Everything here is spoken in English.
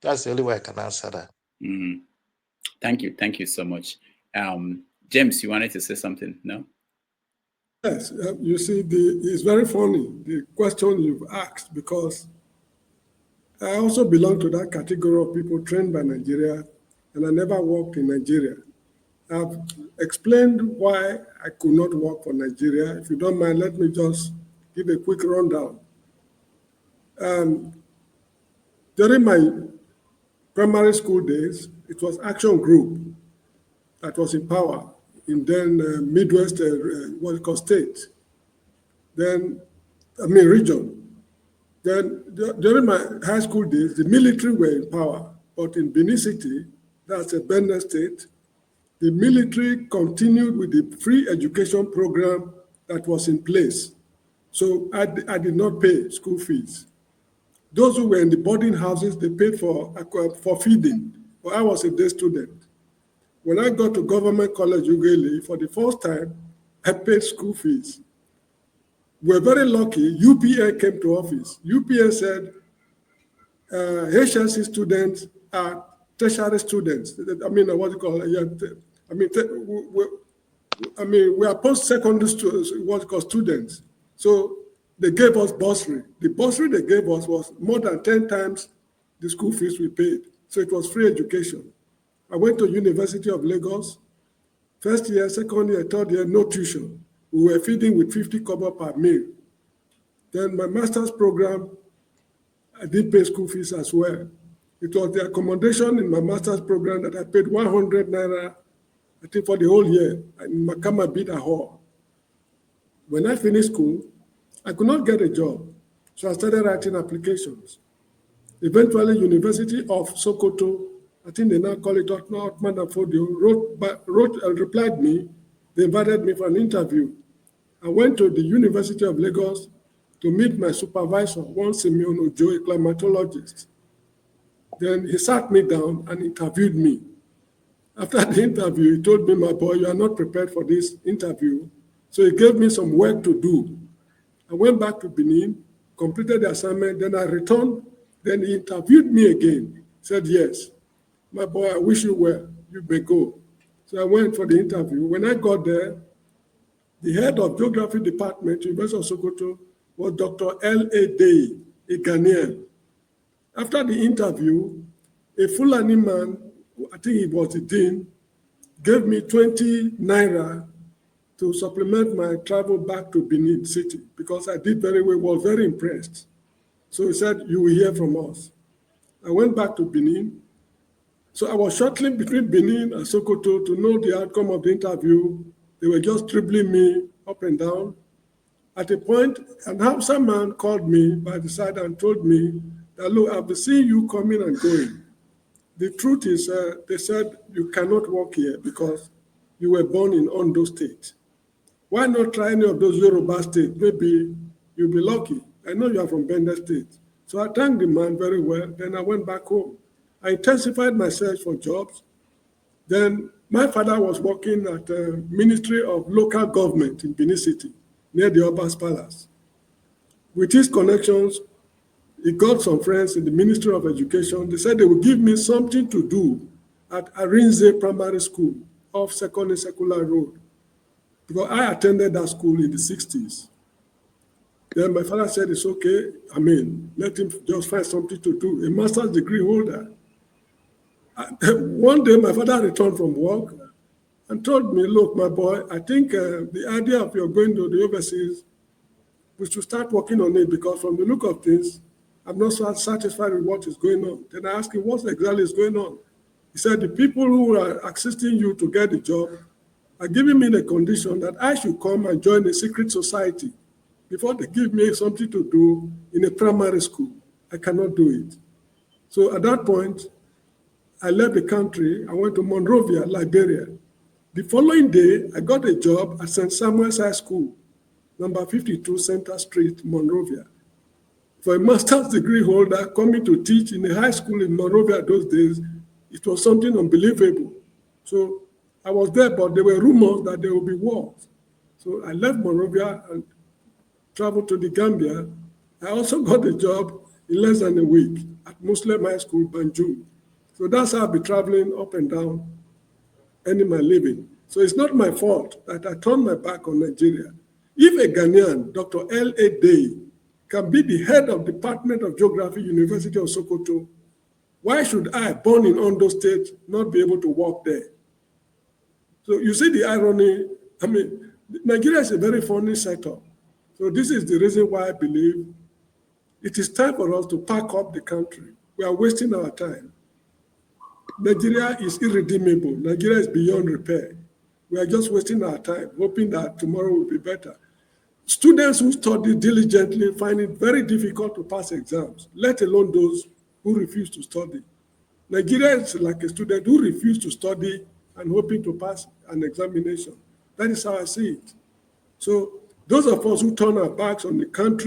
That's the only way I can answer that. Mm. Thank you so much. James, you wanted to say something? No? Yes, you see, it's very funny, the question you've asked, because I also belong to that category of people trained by Nigeria, and I never worked in Nigeria. I've explained why I could not work for Nigeria. If you don't mind, let me just give a quick rundown. During my primary school days, it was Action Group that was in power in then Midwest, what we call state, region. Then during my high school days, the military were in power, but in Benin City, that's a Benin state, the military continued with the free education program that was in place. So I did not pay school fees. Those who were in the boarding houses, they paid for feeding, but I was a day student. When I got to Government College Ughelli, for the first time, I paid school fees. We were very lucky. UPN came to office. UPN said, HSC students are tertiary students. I mean, what do you call it? We are post-secondary students, what you call students. So they gave us bursary. The bursary they gave us was more than 10 times the school fees we paid. So it was free education. I went to University of Lagos. First year, second year, third year, no tuition. We were feeding with 50 kobo per meal. Then my master's program, I did pay school fees as well. It was the accommodation in my master's program that I paid 100 naira, I think, for the whole year in Makama Bida Hall. When I finished school, I could not get a job, so I started writing applications. Eventually, University of Sokoto, I think they now call it Otman Afodio, replied me. They invited me for an interview. I went to the University of Lagos to meet my supervisor, one Simeon Ojo, a climatologist. Then he sat me down and interviewed me. After the interview, he told me, my boy, you are not prepared for this interview. So he gave me some work to do. I went back to Benin, completed the assignment, then I returned. Then he interviewed me again. Said, yes, my boy, I wish you well. You may go. So I went for the interview. When I got there, the head of geography department, University of Sokoto, was Dr. L.A. Dey, a Ghanaian. After the interview, a Fulani man, I think he was the dean, gave me 20 naira to supplement my travel back to Benin City because I did very well, was very impressed. So he said, you will hear from us. I went back to Benin. So I was shuttling between Benin and Sokoto to know the outcome of the interview. They were just dribbling me up and down. At a point, an Hausa man called me by the side and told me that, look, I've been seeing you coming and going. The truth is, they said you cannot work here because you were born in Ondo State. Why not try any of those Yoruba states? Maybe you'll be lucky. I know you are from Bender State. So I thanked the man very well. Then I went back home. I intensified my search for jobs. Then my father was working at the Ministry of Local Government in Benin City, near the Oba's Palace. With his connections, he got some friends in the Ministry of Education. They said they would give me something to do at Arinze Primary School off Second and Secular Road, because I attended that school in the 60s. Then my father said, it's okay. Let him just find something to do. A master's degree holder. One day, my father returned from work and told me, look, my boy, I think the idea of your going to the overseas, we should start working on it because from the look of things, I'm not so satisfied with what is going on. Then I asked him, what exactly is going on? He said, the people who are assisting you to get the job are giving me the condition that I should come and join a secret society before they give me something to do in a primary school. I cannot do it. So at that point, I left the country. I went to Monrovia, Liberia. The following day, I got a job at St. Samuel's High School, number 52 Center Street, Monrovia. For a master's degree holder coming to teach in a high school in Monrovia those days, it was something unbelievable. So I was there, but there were rumors that there would be wars. So I left Monrovia and traveled to the Gambia. I also got a job in less than a week at Muslim High School, Banjul. So that's how I'll be traveling up and down, earning my living. So it's not my fault that I turned my back on Nigeria. If a Ghanaian, Dr. L.A. Day, can be the head of Department of Geography, University of Sokoto, why should I, born in Ondo State, not be able to work there? So you see the irony. I mean, Nigeria is a very funny setup. So this is the reason why I believe it is time for us to pack up the country. We are wasting our time. Nigeria is irredeemable. Nigeria is beyond repair. We are just wasting our time, hoping that tomorrow will be better. Students who study diligently find it very difficult to pass exams, let alone those who refuse to study. Nigeria is like a student who refused to study and hoping to pass an examination. That is how I see it. So those of us who turn our backs on the country